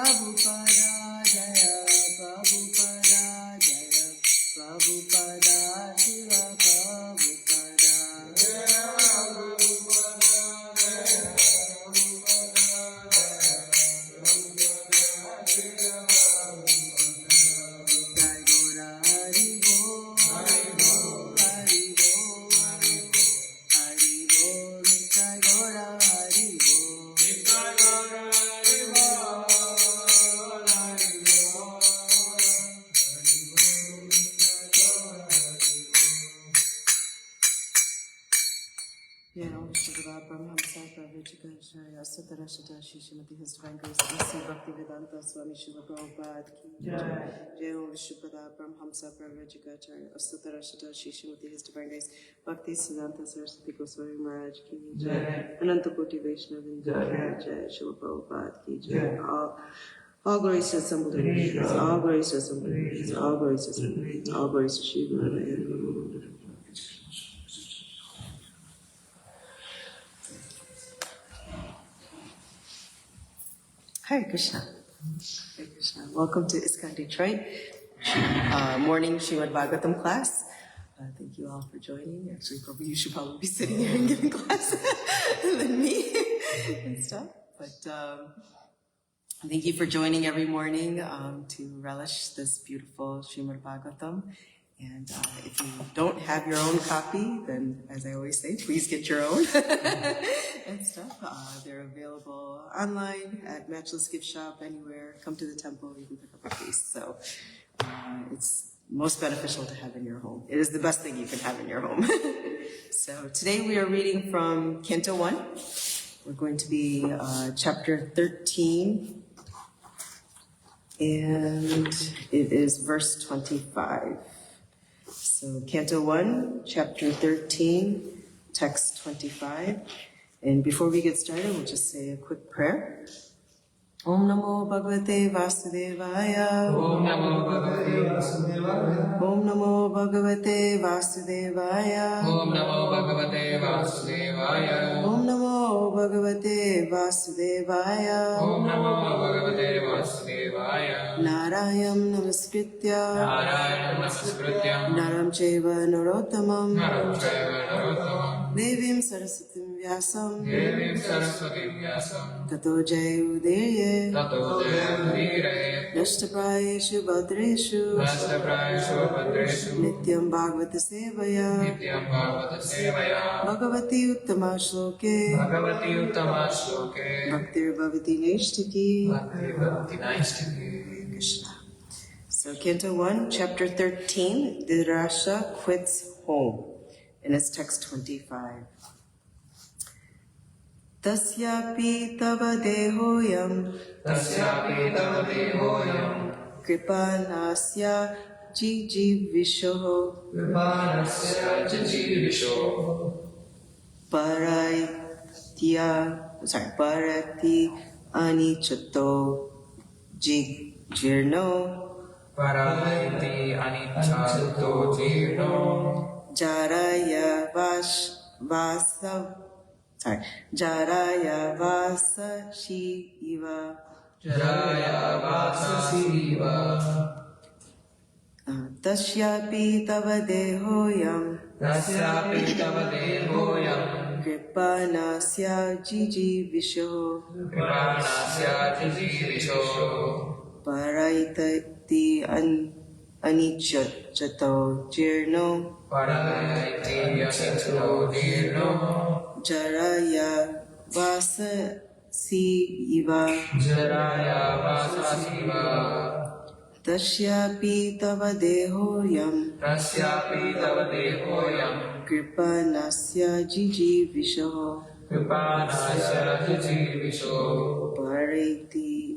Prabhupada Jaya Prabhupada Jaya Prabhupada Shiva Prabhupada Jaya Prabhupada Jaya Prabhupada Jaya Jai Gora Hari Bol Hari Bol Hari Bol Hari Bol Jai Gora Hari Bol Jai Gora Hari Bol Hari Bol Brahmana Prabhupada Satarashata Shishimati His Divine Grace A.C. Bhaktivedanta Swami Srila Prabhupada Ki Jai Om Vishnupada Brahmhamsa Prabhupada Satarashata Shishimati His Divine Grace Bhakti Siddhanta Saraswati Goswami Maharaj Ki Jai Anantakoti Vaishnavin Jai Srila Prabhupada Ki Jai All glories to assembled deities, all glories to assembled deities, all glories to assembled deities, all glories to Shrimadbhagavatam. Hare Krishna. Hare Krishna. Welcome to ISKCON Detroit morning Shrimadbhagavatam class. Thank you all for joining. Actually, you should probably be sitting here and giving class than me and stuff. But thank you for joining every morning to relish this beautiful Shrimadbhagavatam. And if you don't have your own copy, then as I always say, please get your own and stuff. They're available online at Matchless Gift Shop, anywhere. Come to the temple, you can pick up a piece. So it's most beneficial to have in your home. It is the best thing you can have in your home. So today we are reading from Canto 1. We're going to be chapter 13, and it is verse 25. So Canto 1, chapter 13, text 25. And before we get started, we'll just say a quick prayer. Om Namo Bhagavate Vasudevaya. Om Namo Bhagavate Vasudevaya. Om Namo Bhagavate Vasudevaya. Om Namo Bhagavate Vasudevaya. Om Namo Bhagavate Vasudevaya. Om Namo Bhagavate Vasudevaya. Narayam Namaskritya. Narayam Namaskritya. Naram Chaiva Narottamam. Naram Chaiva Narottamam. Devim Saraswatim Vyasam. Devim Saraswatim Vyasam. Tato Jayudeye. Tato Jayudeye. Nashtaprayeshu Bhadreshu. Nashtaprayeshu Bhadreshu. Nityam Bhagavata Sevaya. Nityam Bhagavata Sevaya. Bhagavati Uttama Shloke. Bhagavati Uttama Shloke. Bhaktir Bhavati Naishtaki. Bhaktir Bhavati Naishtaki. Krishna. So Canto 1, chapter 13, Dhritarashtra quits home. And it's text 25. Tasyapi tava dehoyam. Tasyapi tava dehoyam. Kripanasya jijivisho. Kripanasya jijivisho. Parati anichato jirno. Parati anichato jirno. Jaraya Vasa Shiva. Jaraya Vasa Shiva. Tasyapi tava dehoyam. Tasyapi tava dehoyam. Kripanasya jijivisho. Kripanasya jijivisho. Paraitati anichato jirno. Paraiti anichato jirno. Jaraya Vasa Siva. Jaraya Vasa Siva. Tasyapi tava dehoyam. Tasyapi tava dehoyam. Kripanasya jijivisho. Kripanasya jijivisho. Paraiti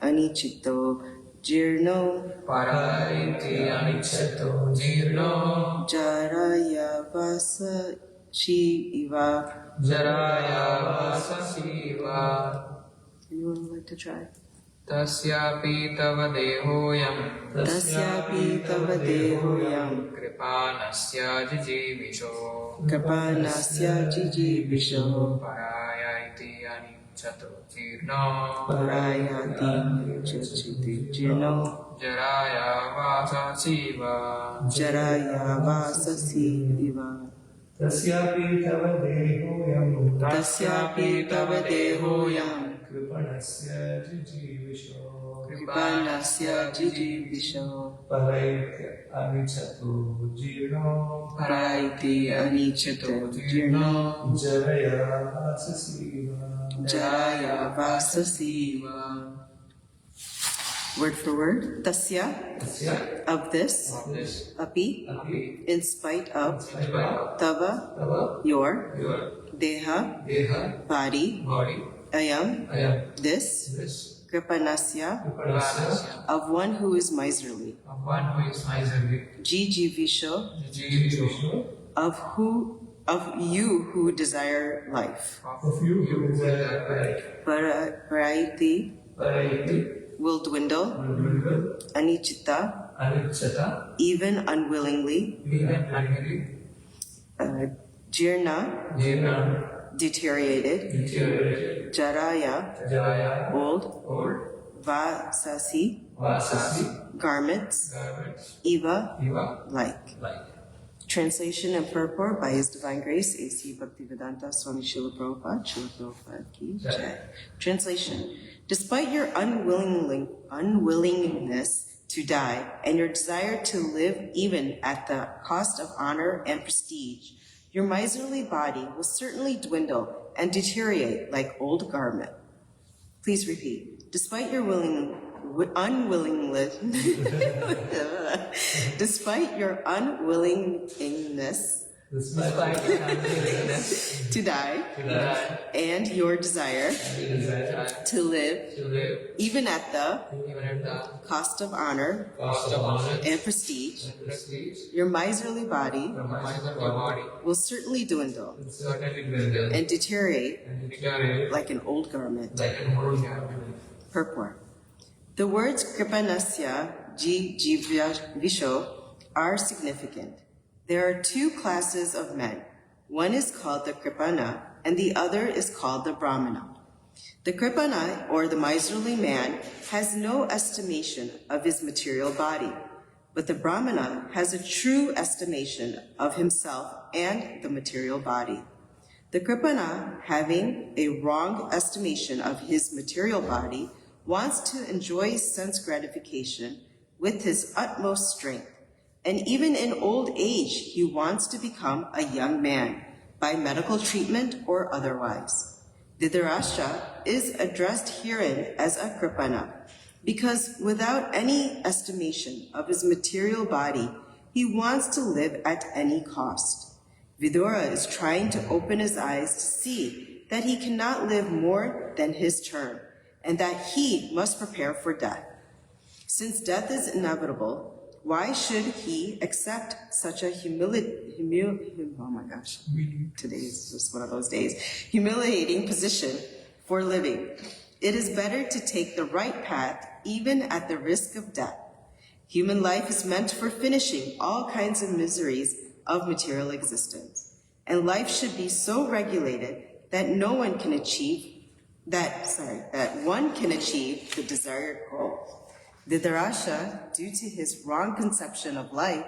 anichato jirno. Paraiti anichato jirno. Jaraya Vasa Shiva. Jaraya Vasa Shiva. Anyone would like to try? Tasyapi tava dehoyam. Tasyapi tava dehoyam. Kripanasya jijivisho. Kripanasya jijivisho. Paraiti anichato jirno. parayati chachiti jino jaraya vasasiva tasyapi tava dehoyam kripanasya jijivisho paraiti anichato jirno jaraya vasasiva. Word for word, tasya, of this, api, in spite of, tava, your, deha, body, ayam, this, kripanasya, of one who is miserly, jijivisho, of you who desire life, paraiti, will dwindle, anichita, even unwillingly, jirna, deteriorated, jaraya, old, vasasi, garments, eva, like. Translation and purport by His Divine Grace, A.C. Bhaktivedanta Swami Srila Prabhupada Ki Jai. Translation. Despite your unwillingness to die and your desire to live even at the cost of honor and prestige, your miserly body will certainly dwindle and deteriorate like old garment. Please repeat. Despite your unwillingness to die and your desire to live even at the cost of honor and prestige, your miserly body will certainly dwindle and deteriorate like an old garment. Purport. The words Kripanasya jijivisho are significant. There are two classes of men. One is called the Kripana and the other is called the Brahmana. The Kripana, or the miserly man, has no estimation of his material body, but the Brahmana has a true estimation of himself and the material body. The Kripana, having a wrong estimation of his material body, wants to enjoy sense gratification with his utmost strength, and even in old age he wants to become a young man by medical treatment or otherwise. Dhritarashtra is addressed herein as a Kripana because without any estimation of his material body, he wants to live at any cost. Vidura is trying to open his eyes to see that he cannot live more than his term, and that he must prepare for death. Since death is inevitable, why should he accept such a humiliating position for living? It is better to take the right path even at the risk of death. Human life is meant for finishing all kinds of miseries of material existence, and life should be so regulated that one can achieve the desired goal. Dhritarashtra, due to his wrong conception of life,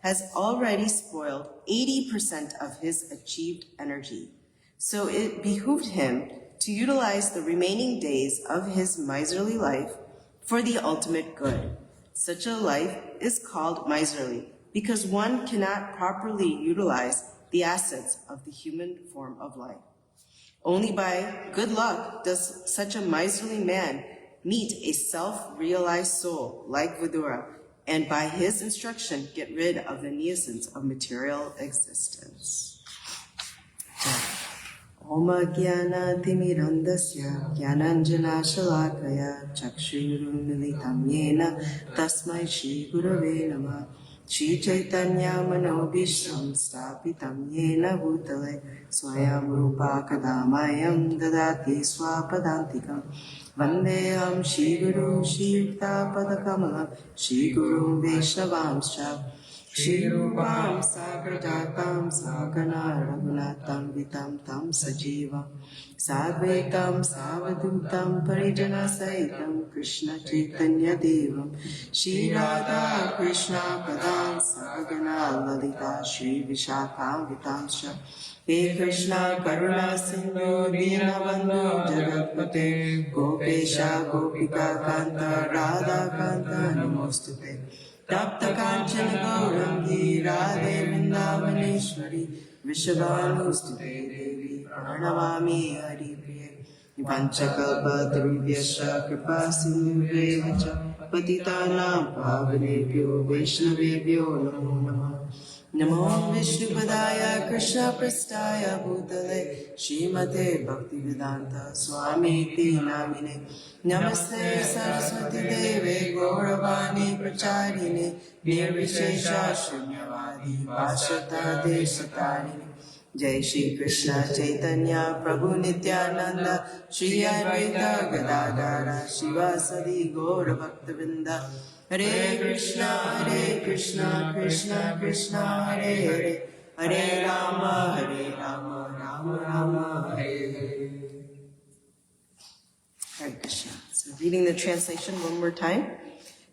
has already spoiled 80% of his achieved energy. So it behooved him to utilize the remaining days of his miserly life for the ultimate good. Such a life is called miserly because one cannot properly utilize the assets of the human form of life. Only by good luck does such a miserly man meet a self-realized soul like Vidura, and by his instruction get rid of the nuisance of material existence. Oma Gyana Timirandasya Gyananjana Shalakaya Chakshurumilitam Yena Tasmai Shri Gurave Namah Shri Chaitanya Manobishram Stapitam Yena Bhutale Swayam Rupa Kadamayam Dadati Swapadantikam Vandeham Shri Guru Shri Yukta Padakamalam Shri Guru Vaishnavamscha Shri Rupam Sagrajatam Sagana Raghunatam Vitam Tam Sajivam Sadvaitam Savadutam Parijana Saitam Krishna Chaitanya Devam Shri Radha Krishna Padam Savagana Lalita Shri Vishakam Vitamsha He Krishna Karuna Sindhu Dinabandhu Jagatpate Gopesha Gopika Kanta Radha Kanta Namostute Tapta Kanchana Gaurangi Radhe Vrindavaneshwari Vishabhanustute Devi Pranamami Haripriye Panchakalpatarubhyasya Kripa Sindhuvevacha Patitanam Pavanebhyo Vaishnavebhyo Namo Namah Namo Vishnupadaya Krishna Prastaya Bhutale Srimate Bhaktivedanta Swami Iti Namine Namaste Saraswati Deve Gauravani Pracharine Nirvishesha Shunyavadi Vashata Desatarini Jai Shri Krishna Chaitanya Prabhu Nityananda Shri Advaita Gadadara Shivasadi Gaura Bhaktavinda Hare Krishna Krishna Krishna Hare Hare Hare Rama Rama Rama Hare Hare. Hare Krishna. So reading the translation one more time.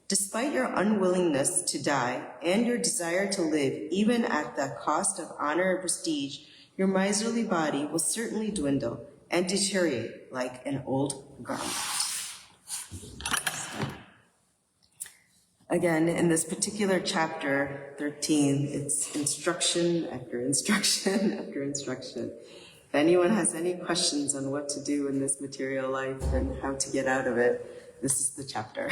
Despite your unwillingness to die and your desire to live, even at the cost of honor and prestige, your miserly body will certainly dwindle and deteriorate like an old garment. Again, in this particular chapter 13, it's instruction after instruction after instruction. If anyone has any questions on what to do in this material life and how to get out of it, this is the chapter.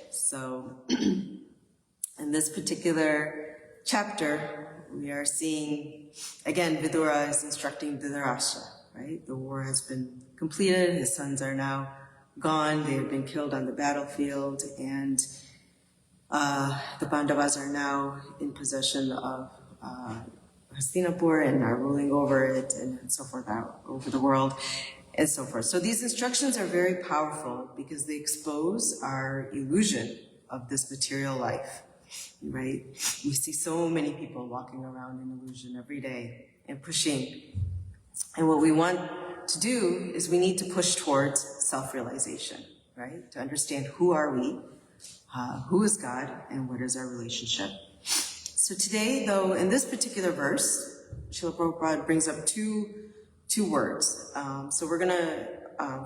So, in this particular chapter, we are seeing, again, Vidura is instructing Dhritarashtra, right? The war has been completed, his sons are now gone, they have been killed on the battlefield, and the Pandavas are now in possession of Hastinapur and are ruling over it and so forth, over the world and so forth. So these instructions are very powerful because they expose our illusion of this material life, right? We see so many people walking around in illusion every day and pushing. And what we want to do is we need to push towards self-realization, right? To understand who are we, who is God, and what is our relationship. So today, though, in this particular verse, Srila Prabhupada brings up two words. So we're going to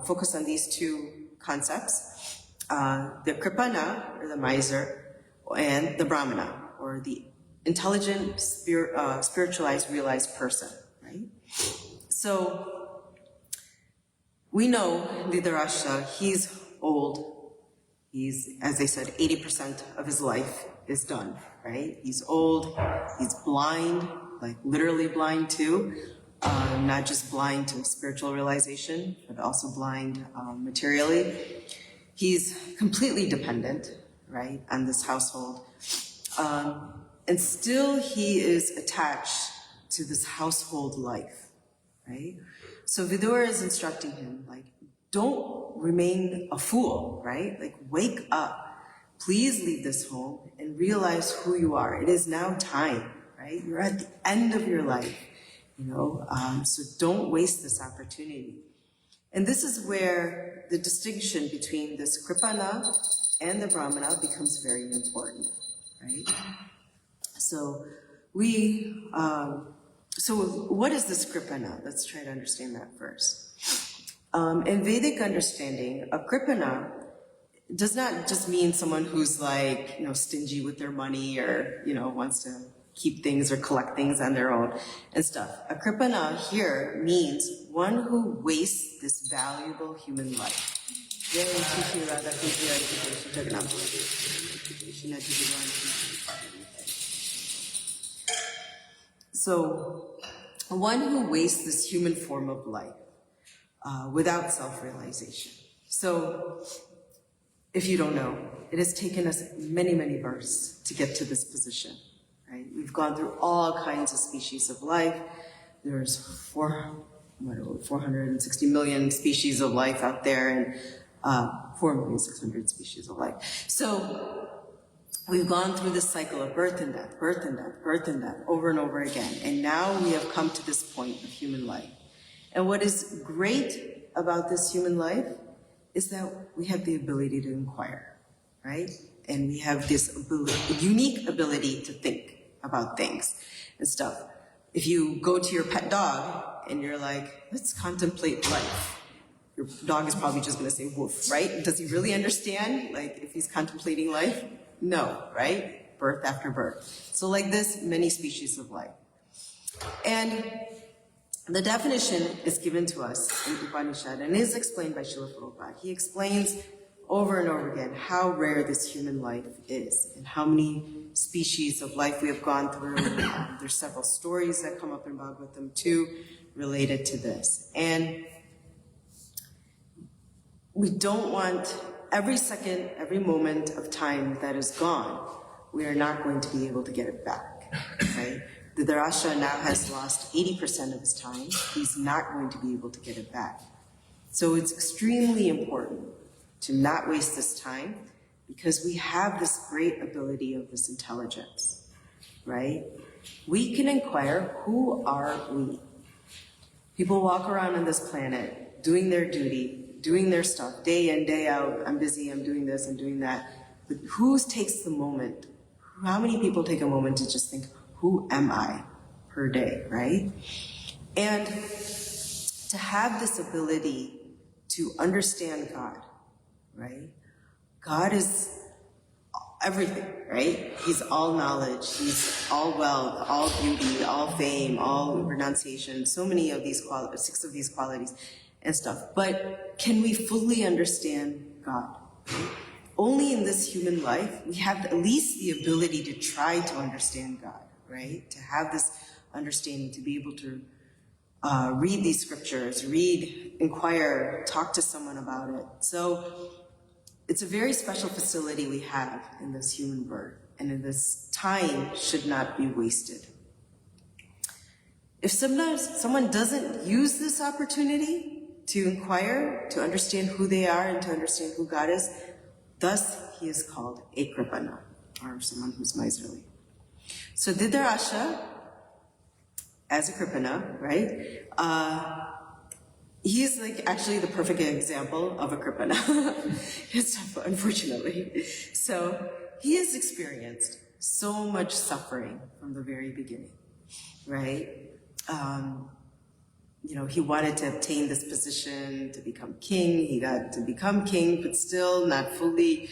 focus on these two concepts, the Kripana, or the miser, and the Brahmana, or the intelligent, spiritualized, realized person, right? So we know Dhritarashtra, he's old. He's, as they said, 80% of his life is done, right? He's old, he's blind, like literally blind too. Not just blind to spiritual realization, but also blind materially. He's completely dependent, right, on this household. And still he is attached to this household life, right? So Vidura is instructing him, like, don't remain a fool, right? Like, wake up. Please leave this home and realize who you are. It is now time, right? You're at the end of your life. So don't waste this opportunity. And this is where the distinction between this Kripana and the Brahmana becomes very important, right? So what is this Kripana? Let's try to understand that first. In Vedic understanding, a Kripana does not just mean someone who's like, stingy with their money or, wants to keep things or collect things on their own and stuff. A Kripana here means one who wastes this valuable human life. So, one who wastes this human form of life without self-realization. So, if you don't know, it has taken us many, many births to get to this position. Right? We've gone through all kinds of species of life. There's 460 million species of life out there, and 4,600,000 species of life. So we've gone through this cycle of birth and death, birth and death, birth and death, over and over again. And now we have come to this point of human life. And what is great about this human life is that we have the ability to inquire, right? And we have this unique ability to think about things and stuff. If you go to your pet dog and you're like, let's contemplate life, your dog is probably just going to say woof, right? Does he really understand, like, if he's contemplating life? No, right? Birth after birth. So like this, many species of life. And the definition is given to us in Upanishad and is explained by Srila Prabhupada. He explains over and over again how rare this human life is and how many species of life we have gone through. There's several stories that come up in Bhagavatam too related to this. And we don't want every second, every moment of time that is gone, we are not going to be able to get it back, right? The Dharasha now has lost 80% of his time. He's not going to be able to get it back. So it's extremely important to not waste this time because we have this great ability of this intelligence, right? We can inquire, who are we? People walk around on this planet doing their duty, doing their stuff, day in, day out. I'm busy, I'm doing this, I'm doing that. But who takes the moment? How many people take a moment to just think, who am I per day, right? And to have this ability to understand God, right? God is everything, right? He's all knowledge, he's all wealth, all beauty, all fame, all renunciation, so many of these qualities, 6 of these qualities and stuff. But can we fully understand God? Only in this human life, we have at least the ability to try to understand God, right? To have this understanding, to be able to read these scriptures, inquire, talk to someone about it. So it's a very special facility we have in this human birth, and in this time should not be wasted. If someone doesn't use this opportunity to inquire, to understand who they are and to understand who God is, thus he is called a Kripana, or someone who's miserly. So Dhritarashtra, as a Kripana, right? He's like actually the perfect example of a Kripana, unfortunately. So he has experienced so much suffering from the very beginning, right? He wanted to obtain this position to become king. He got to become king, but still not fully,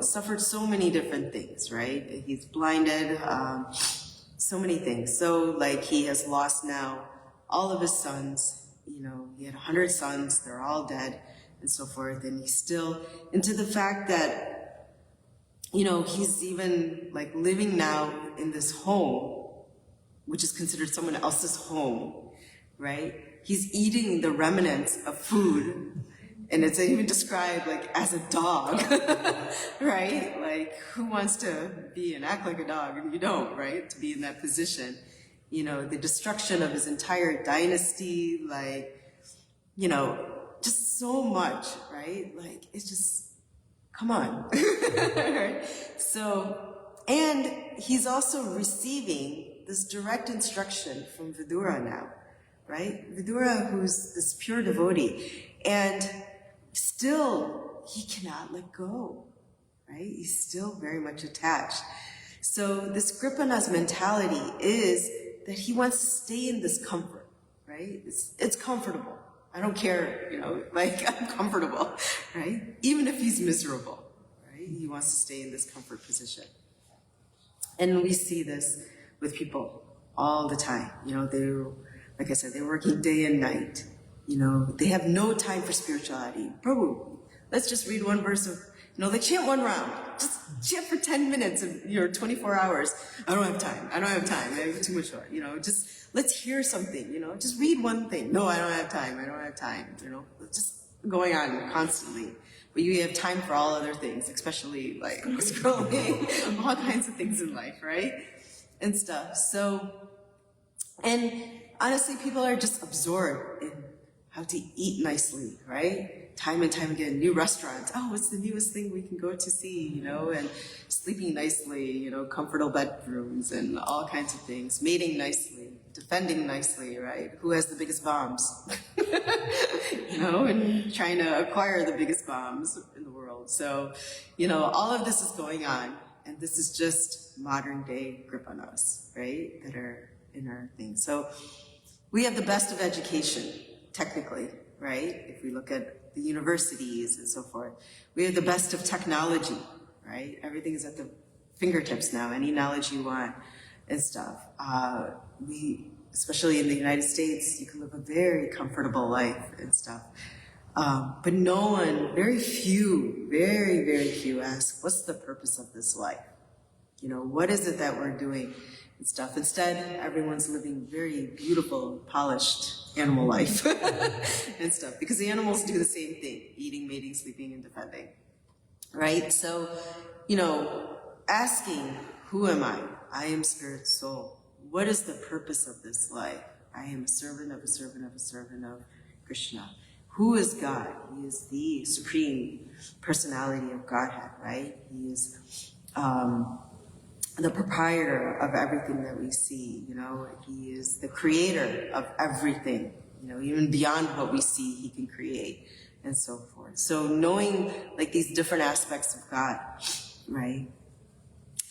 suffered so many different things, right? He's blinded, so many things. So like he has lost now all of his sons. He had 100 sons, they're all dead, and so forth. And he's still into the fact that, he's even like living now in this home, which is considered someone else's home, right? He's eating the remnants of food, and it's even described like as a dog, right? Like, who wants to be and act like a dog? And you don't, right? To be in that position. The destruction of his entire dynasty, just so much, right? Like, it's just, come on. Right? So, and he's also receiving this direct instruction from Vidura now, right? Vidura, who's this pure devotee, and still he cannot let go, right? He's still very much attached. So this Kripana's mentality is that he wants to stay in this comfort, right? It's comfortable. I don't care, I'm comfortable, right? Even if he's miserable, right? He wants to stay in this comfort position. And we see this with people all the time. They're, like I said, they're working day and night. They have no time for spirituality. Prabhu, let's just read one verse of, they chant one round. Just chant for 10 minutes of 24 hours. I don't have time. I have too much work. Just let's hear something, just read one thing. No, I don't have time. Just going on constantly. But you have time for all other things, especially like scrolling, all kinds of things in life, right? And stuff. So, and honestly, people are just absorbed in how to eat nicely, right? time and time again, new restaurants. Oh, what's the newest thing we can go to see, you know, and sleeping nicely, you know, comfortable bedrooms and all kinds of things, mating nicely, defending nicely, right? Who has the biggest bombs? You know, and trying to acquire the biggest bombs in the world. So, you know, all of this is going on, and this is just modern day Kripanas, right, that are in our thing. So we have the best of education, technically, right? If we look at the universities and so forth. We have the best of technology, right? Everything is at the fingertips now, any knowledge you want and stuff. Especially in the United States, you can live a very comfortable life and stuff. But no one, very few ask, what's the purpose of this life? You know, what is it that we're doing and stuff? Instead, everyone's living very beautiful, polished animal life and stuff, because the animals do the same thing, eating, mating, sleeping, and defending, right? So, you know, asking, who am I? I am spirit soul. What is the purpose of this life? I am a servant of a servant of a servant of Krishna. Who is God? He is the supreme personality of Godhead, right? He is the proprietor of everything that we see, you know. He is the creator of everything, you know, even beyond what we see, he can create, and so forth. So knowing, like, these different aspects of God, right?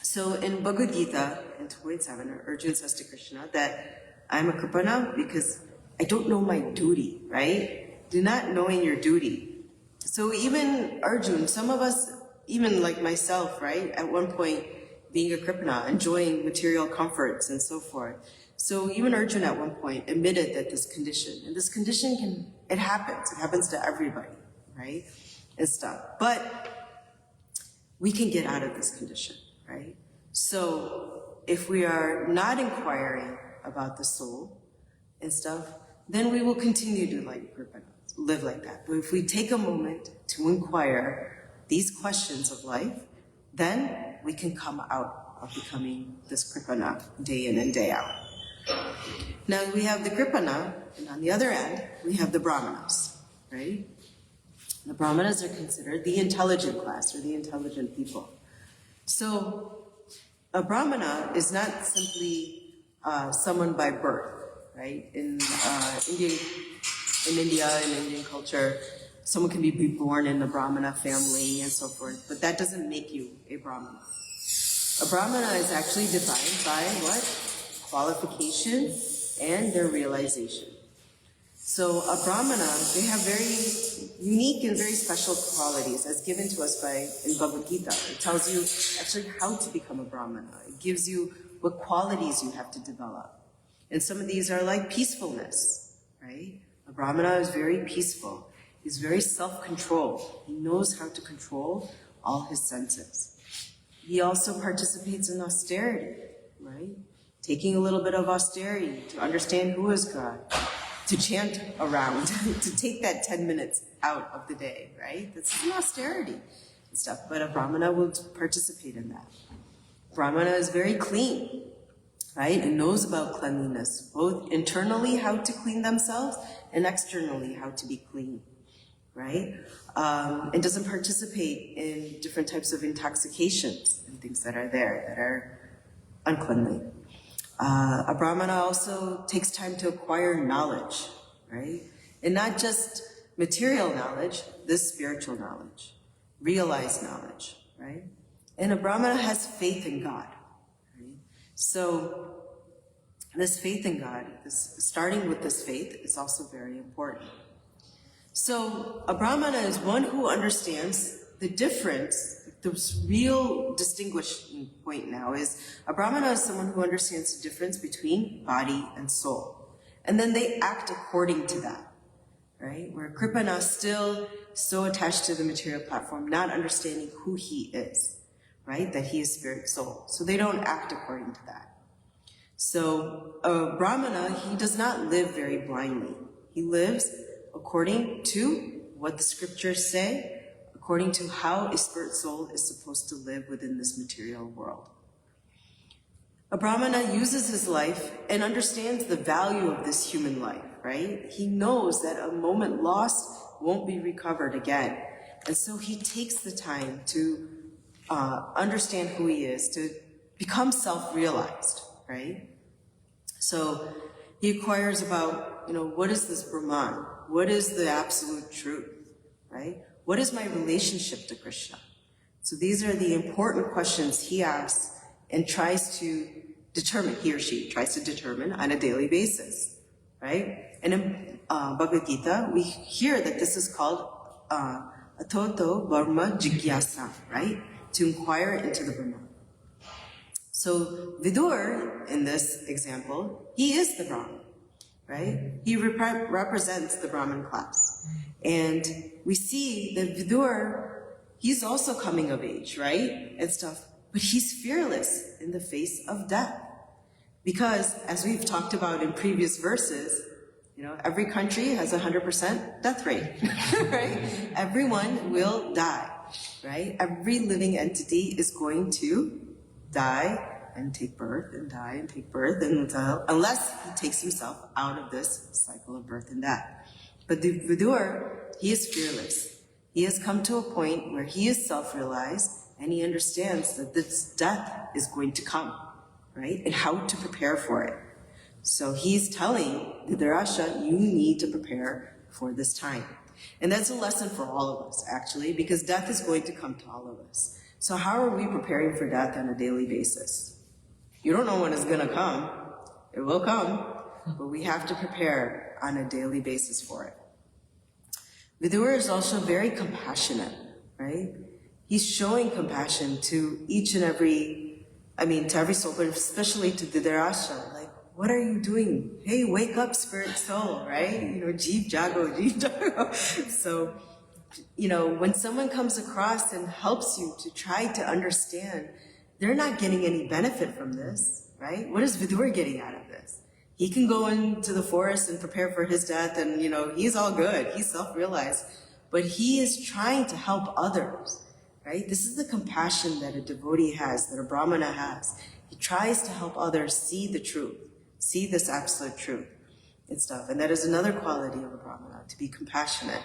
So in Bhagavad Gita, in 2.7, Arjuna says to Krishna that I'm a Kripana because I don't know my duty, right? Do not knowing your duty. So even Arjuna, some of us, even like myself, right, at one point being a Kripana, enjoying material comforts and so forth. So even Arjuna at one point admitted that this condition, and this condition it happens to everybody, right, and stuff. But we can get out of this condition, right? So if we are not inquiring about the soul and stuff, then we will continue to live like that. But if we take a moment to inquire these questions of life, then we can come out of becoming this Kripana day in and day out. Now we have the Kripana, and on the other end, we have the Brahmanas, right? The Brahmanas are considered the intelligent class, or the intelligent people. So a Brahmana is not simply someone by birth, right? In India, in Indian culture, someone can be born in a Brahmana family and so forth, but that doesn't make you a Brahmana. A Brahmana is actually defined by what? Qualification and their realization. So a Brahmana, they have very unique and very special qualities as given to us in Bhagavad Gita. It tells you actually how to become a Brahmana. It gives you what qualities you have to develop. And some of these are like peacefulness, right? A Brahmana is very peaceful. He's very self-controlled. He knows how to control all his senses. He also participates in austerity, right? Taking a little bit of austerity to understand who is God, to chant around, to take that 10 minutes out of the day, right? This is an austerity and stuff, but a Brahmana will participate in that. Brahmana is very clean, right? And knows about cleanliness, both internally how to clean themselves and externally how to be clean, right? And doesn't participate in different types of intoxications and things that are there that are uncleanly. A Brahmana also takes time to acquire knowledge, right? And not just material knowledge, this spiritual knowledge, realized knowledge, right? And a Brahmana has faith in God, right? So this faith in God, starting with this faith, is also very important. So a Brahmana is one who understands the difference. The real distinguishing point now is a Brahmana is someone who understands the difference between body and soul. And then they act according to that, right? Where Kripana is still so attached to the material platform, not understanding who he is, right? That he is spirit soul. So they don't act according to that. So a Brahmana, he does not live very blindly. He lives according to what the scriptures say, according to how a spirit soul is supposed to live within this material world. A Brahmana uses his life and understands the value of this human life, right? He knows that a moment lost won't be recovered again. And so he takes the time to understand who he is, to become self-realized, right? So he inquires about, what is this Brahman? What is the absolute truth, right? What is my relationship to Krishna? So these are the important questions he asks and tries to determine, he or she tries to determine on a daily basis, right? And in Bhagavad Gita, we hear that this is called Atoto Brahma Jigyasa, right? To inquire into the Brahman. So Vidur, in this example, he is the Brahman, right? He represents the Brahmin class. And we see that Vidur, he's also coming of age, right? And stuff. But he's fearless in the face of death. Because, as we've talked about in previous verses, every country has 100% death rate, right? Everyone will die, right? Every living entity is going to die and take birth and die and take birth unless he takes himself out of this cycle of birth and death. But the Vidur, he is fearless. He has come to a point where he is self-realized and he understands that this death is going to come, right? And how to prepare for it. So he's telling Dhritarashtra, you need to prepare for this time. And that's a lesson for all of us, actually, because death is going to come to all of us. So how are we preparing for death on a daily basis? You don't know when it's going to come. It will come, but we have to prepare on a daily basis for it. Vidur is also very compassionate, right? He's showing compassion to each and every, to every soul, but especially to Dhritarashtra. Like, what are you doing? Hey, wake up, spirit soul, right? Jeev jago, jeev jago. So, when someone comes across and helps you to try to understand, they're not getting any benefit from this, right? What is Vidur getting out of this? He can go into the forest and prepare for his death and, he's all good. He's self-realized. But he is trying to help others, right? This is the compassion that a devotee has, that a Brahmana has. He tries to help others see the truth, see this absolute truth and stuff. And that is another quality of a Brahmana, to be compassionate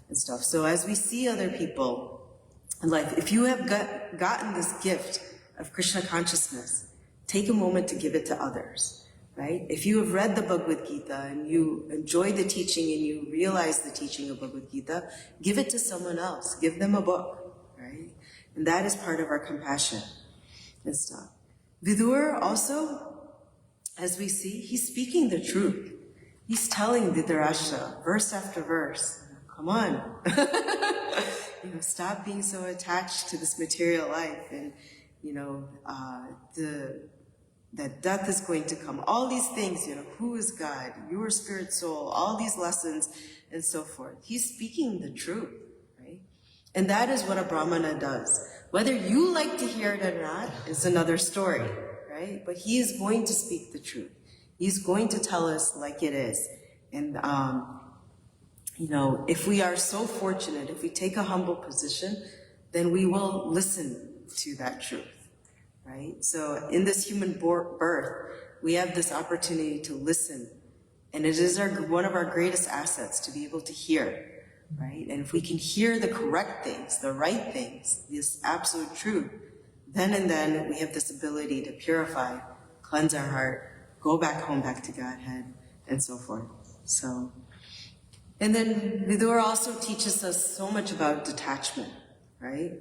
and stuff. So as we see other people in life, if you have gotten this gift of Krishna consciousness, take a moment to give it to others, right? If you have read the Bhagavad Gita and you enjoy the teaching and you realize the teaching of Bhagavad Gita, give it to someone else. Give them a book, right? And that is part of our compassion and stuff. Vidur also, as we see, he's speaking the truth. He's telling Dhritarashtra, verse after verse, come on, stop being so attached to this material life, and that death is going to come. All these things, who is God, your spirit soul, all these lessons, and so forth. He's speaking the truth, right? And that is what a Brahmana does. Whether you like to hear it or not is another story, right? But he is going to speak the truth. He's going to tell us like it is. And, if we are so fortunate, if we take a humble position, then we will listen to that truth, right? So in this human birth, we have this opportunity to listen. And it is one of our greatest assets to be able to hear, right? And if we can hear the correct things, the right things, this absolute truth, then we have this ability to purify, cleanse our heart, go back home, back to Godhead, and so forth. So, and then Vidur also teaches us so much about detachment, right?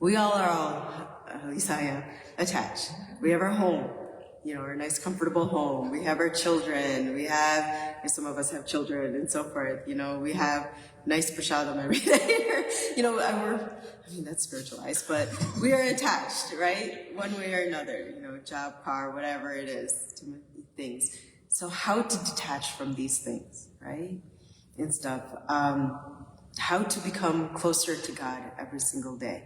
We all are at least I am, attached. We have our home, our nice comfortable home. We have our children. We have, some of us have children and so forth. We have nice prasadam every day. That's spiritualized, but we are attached, right? One way or another, job, car, whatever it is, to things. So how to detach from these things, right? And stuff. How to become closer to God every single day,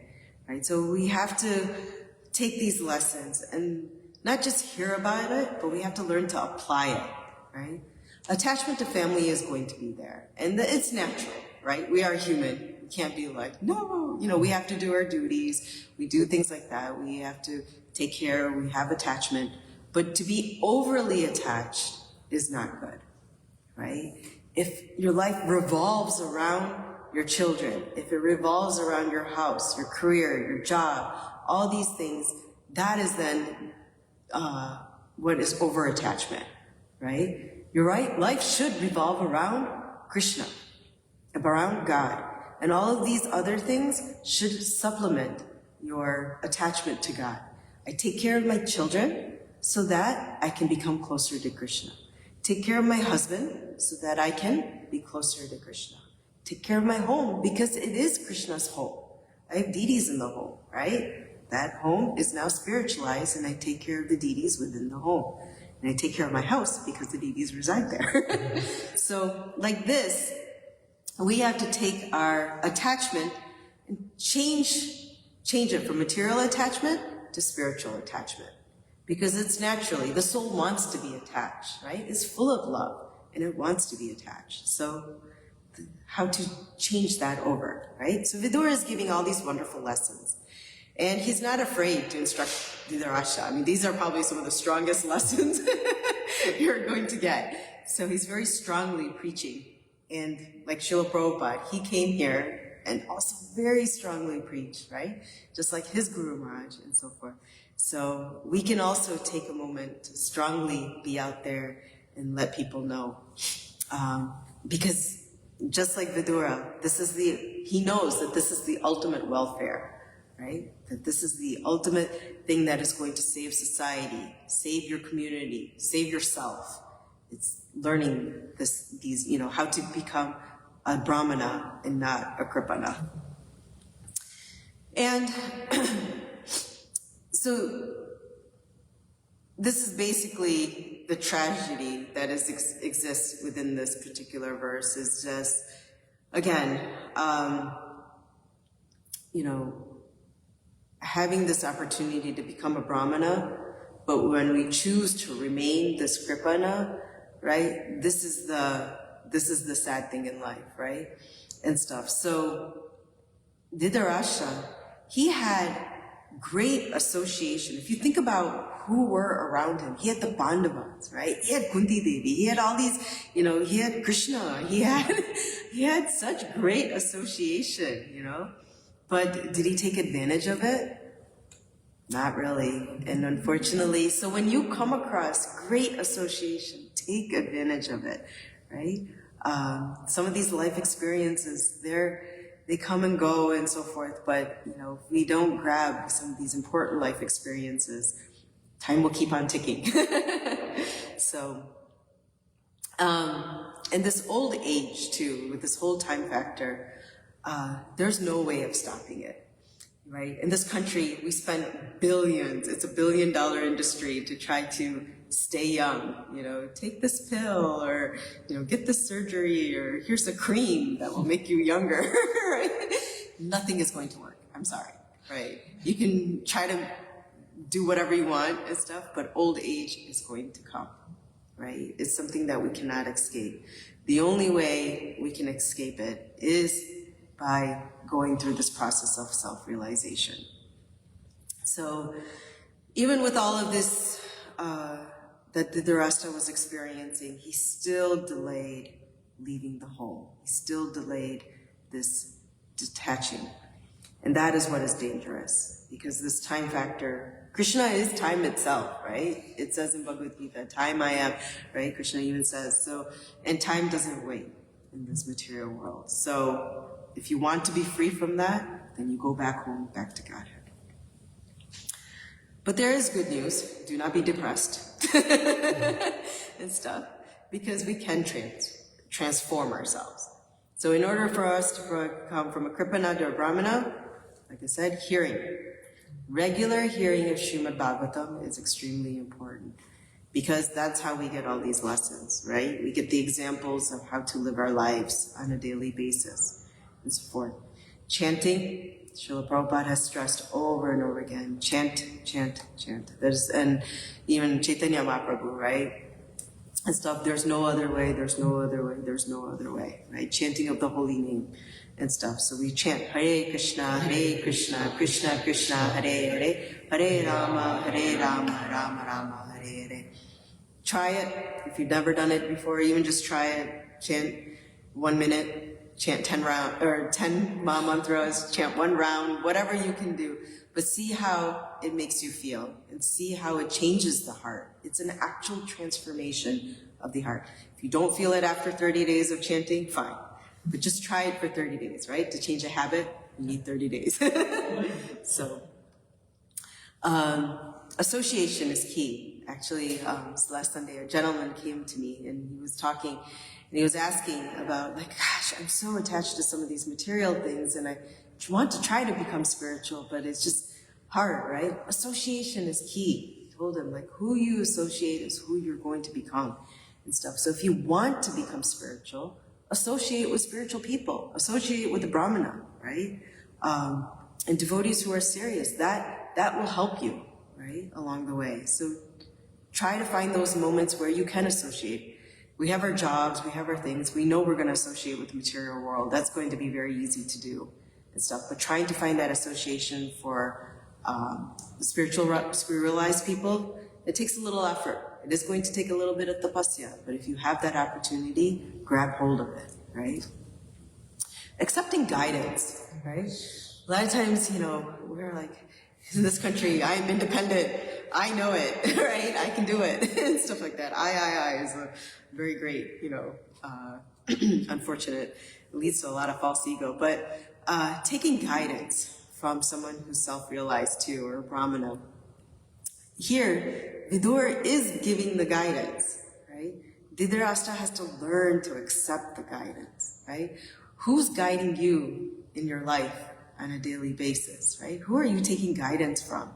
right? So we have to take these lessons and not just hear about it, but we have to learn to apply it, right? Attachment to family is going to be there, and it's natural, right? We are human. We can't be like, no, we have to do our duties. We do things like that. We have to take care. We have attachment. But to be overly attached is not good, right? If your life revolves around your children, if it revolves around your house, your career, your job, all these things, that is then what is over-attachment, right? You're right, life should revolve around Krishna, around God. And all of these other things should supplement your attachment to God. I take care of my children so that I can become closer to Krishna. Take care of my husband so that I can be closer to Krishna. Take care of my home because it is Krishna's home. I have deities in the home, right? That home is now spiritualized and I take care of the deities within the home. And I take care of my house because the deities reside there. So like this, we have to take our attachment and change it from material attachment to spiritual attachment. Because it's naturally, the soul wants to be attached, right? It's full of love and it wants to be attached. So how to change that over, right? So Vidura is giving all these wonderful lessons. And he's not afraid to instruct Dhritarashtra. I mean, these are probably some of the strongest lessons you're going to get. So he's very strongly preaching. And like Srila Prabhupada, he came here and also very strongly preached, right? Just like his Guru Maharaj and so forth. So we can also take a moment to strongly be out there and let people know. Because just like Vidura, he knows that this is the ultimate welfare, right? That this is the ultimate thing that is going to save society, save your community, save yourself. It's learning these, how to become a Brahmana and not a Kripana. And so this is basically the tragedy that exists within this particular verse is just, again, having this opportunity to become a Brahmana, but when we choose to remain this Kripana, right, this is the sad thing in life, right, and stuff. So Dhritarashtra, he had great association. If you think about who were around him, he had the Pandavas, right? He had Kunti Devi, he had all these, he had Krishna, he had such great association, But did he take advantage of it? Not really. And unfortunately, so when you come across great association, take advantage of it, right? Some of these life experiences, they come and go and so forth, but if we don't grab some of these important life experiences, time will keep on ticking. So, and this old age too, with this whole time factor, there's no way of stopping it. Right? In this country, we spend billions, it's $1 billion industry to try to stay young, take this pill or, get this surgery or here's a cream that will make you younger, right? Nothing is going to work. I'm sorry, right? You can try to do whatever you want and stuff, but old age is going to come, right? It's something that we cannot escape. The only way we can escape it is by going through this process of self-realization. So even with all of this that Dhritarashtra was experiencing, he still delayed leaving the home. He still delayed this detaching. And that is what is dangerous, because this time factor, Krishna is time itself, right? It says in Bhagavad Gita, time I am, right? Krishna even says, so, and time doesn't wait in this material world. So if you want to be free from that, then you go back home, back to Godhead. But there is good news. Do not be depressed and stuff, because we can transform ourselves. So in order for us to come from a Kripana to a Brahmana, like I said, hearing. Regular hearing of Shrimadbhagavatam is extremely important, because that's how we get all these lessons, right? We get the examples of how to live our lives on a daily basis and so forth. Chanting, Srila Prabhupada has stressed over and over again, chant, chant, chant. And even Chaitanya Mahaprabhu, right? And stuff, there's no other way, there's no other way, there's no other way, right? Chanting of the holy name and stuff. So we chant Hare Krishna, Krishna Krishna, Hare Hare, Hare Rama, Rama Rama, Hare Hare. Try it. If you've never done it before, even just try it. chant 1 minute, chant 10 mantras, chant 1 round, whatever you can do. But see how it makes you feel and see how it changes the heart. It's an actual transformation of the heart. If you don't feel it after 30 days of chanting, fine. But just try it for 30 days, right? To change a habit, you need 30 days. So, association is key. Actually, last Sunday, a gentleman came to me and he was talking and he was asking about, like, gosh, I'm so attached to some of these material things and I want to try to become spiritual, but it's just hard, right? Association is key. I told him, like, who you associate is who you're going to become and stuff. So if you want to become spiritual, associate with spiritual people, associate with the Brahmana, right? And devotees who are serious, that will help you, right, along the way. So try to find those moments where you can associate. We have our jobs, we have our things, we know we're going to associate with the material world. That's going to be very easy to do and stuff. But trying to find that association for spiritualized people, it takes a little effort. It is going to take a little bit of tapasya, but if you have that opportunity, grab hold of it, right? Accepting guidance, right? A lot of times, we're like, in this country, I am independent, I know it, right? I can do it, and stuff like that. I is a very great, unfortunate, it leads to a lot of false ego, but taking guidance from someone who's self-realized too, or a Brahmana. Here, Vidur is giving the guidance, right? Dhritarashtra has to learn to accept the guidance, right? Who's guiding you in your life on a daily basis, right? Who are you taking guidance from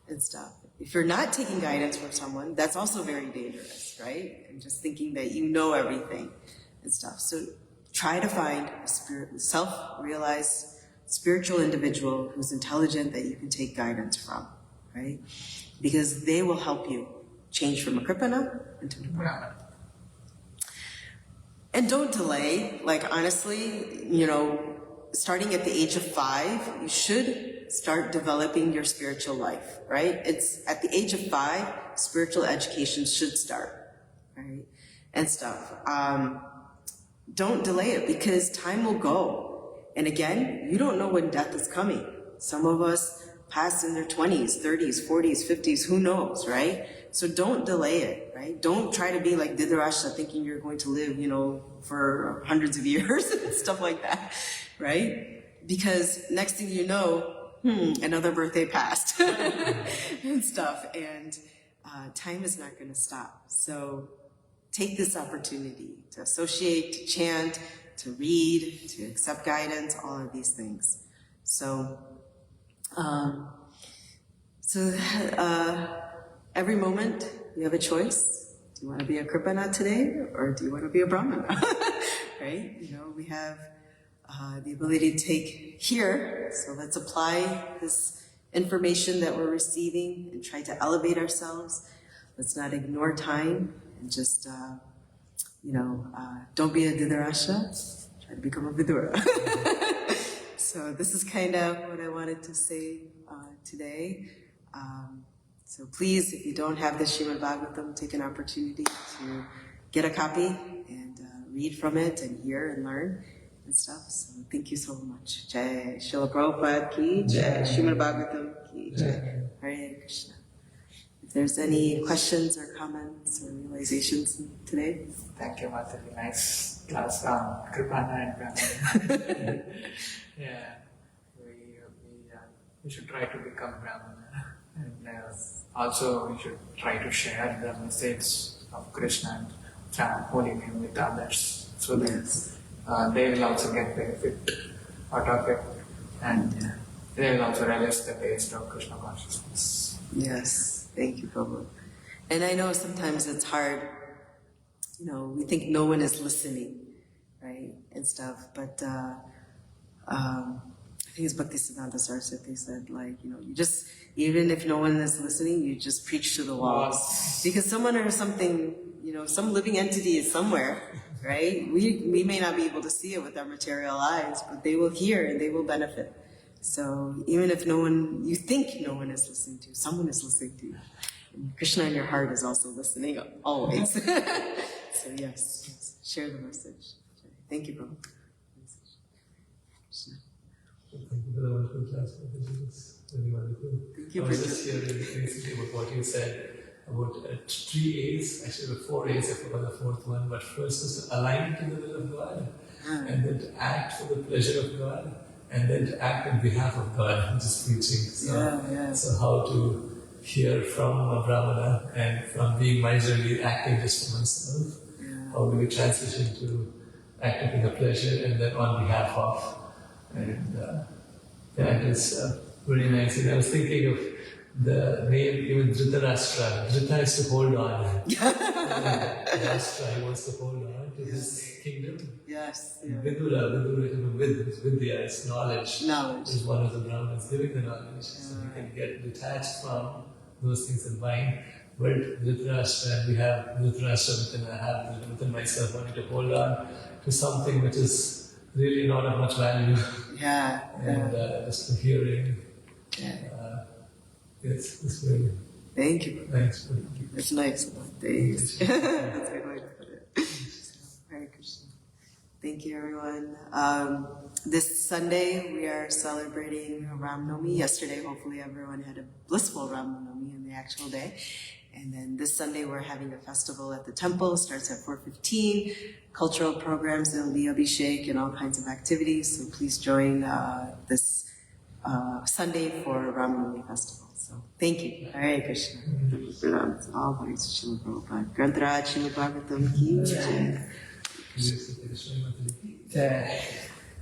and stuff? If you're not taking guidance from someone, that's also very dangerous, right? And just thinking that you know everything and stuff. So try to find a self-realized spiritual individual who's intelligent that you can take guidance from, right? Because they will help you change from a Kripana into a Brahmana. And don't delay. Like, honestly, starting at the age of 5, you should start developing your spiritual life, right? It's at the age of 5, spiritual education should start, right? And stuff. Don't delay it because time will go. And again, you don't know when death is coming. Some of us pass in their 20s, 30s, 40s, 50s, who knows, right? So don't delay it, right? Don't try to be like Dhritarashtra thinking you're going to live, for hundreds of years and stuff like that, right? Because next thing you know, another birthday passed and stuff, and time is not going to stop. So take this opportunity to associate, to chant, to read, to accept guidance, all of these things. So, every moment you have a choice. Do you want to be a Kripana today, or do you want to be a Brahmana? Right? We have the ability to take here, so let's apply this information that we're receiving and try to elevate ourselves. Let's not ignore time and just, don't be a Dhritarashtra, try to become a Vidura. So this is kind of what I wanted to say today. So please, if you don't have the Shrimadbhagavatam, take an opportunity to get a copy and read from it and hear and learn and stuff. So thank you so much. Jai Srila Prabhupada ki Jai, Shrimadbhagavatam ki Jai. Hare Krishna. If there's any questions or comments or realizations today. Thank you, Mataji. Nice class on Kripana and Brahmana. Yeah, we should try to become Brahmana. And also we should try to share the message of Krishna and chant holy name with others, so that they will also get benefit out of it, and they will also relish the taste of Krishna consciousness. Yes, thank you, Prabhu. And I know sometimes it's hard, we think no one is listening, right, and stuff, but I think it's Bhaktisiddhanta Saraswati said, you just, even if no one is listening, you just preach to the walls. Because someone or something, some living entity is somewhere, right? We may not be able to see it with our material eyes, but they will hear and they will benefit. So even if you think no one is listening to you, someone is listening to you. And Krishna in your heart is also listening always. So yes. share the message. Thank you, Prabhu. Thank you for the wonderful class. It's very wonderful. Thank you. I was just hearing recently about what you said about 3 A's, actually about 4 A's, I forgot the fourth one, but first is to align to the will of God, and then to act for the pleasure of God, and then to act on behalf of God, which is preaching. So how to hear from a Brahmana and from being miserly, acting just for myself, how do we transition to acting for the pleasure and then on behalf of. And it is very nice. And I was thinking of the name, even Dhritarashtra. Dhrita is to hold on. Rashtra, he wants to hold on to his kingdom. Yes. Vidura, Vidya is knowledge. Is one of the Brahmanas giving the knowledge. So you can get detached from those things in mind. But Dhritarashtra, and we have Dhritarashtra within myself, wanting to hold on to something which is really not of much value. And just the hearing. It's very. Thank you. Thanks. It's nice. Thanks. That's a good way to put it. Hare Krishna. Thank you, everyone. This Sunday we are celebrating Ram Navami. Yesterday, hopefully, everyone had a blissful Ram Navami in the actual day. And then this Sunday we're having a festival at the temple. Starts at 4:15. Cultural programs, there'll be Abhishek and all kinds of activities. So please join this Sunday for Ram Navami festival. So thank you. Hare Krishna. All glories to Srila Prabhupada. Grantaraj Shrimadbhagavatam ki jai. Jai.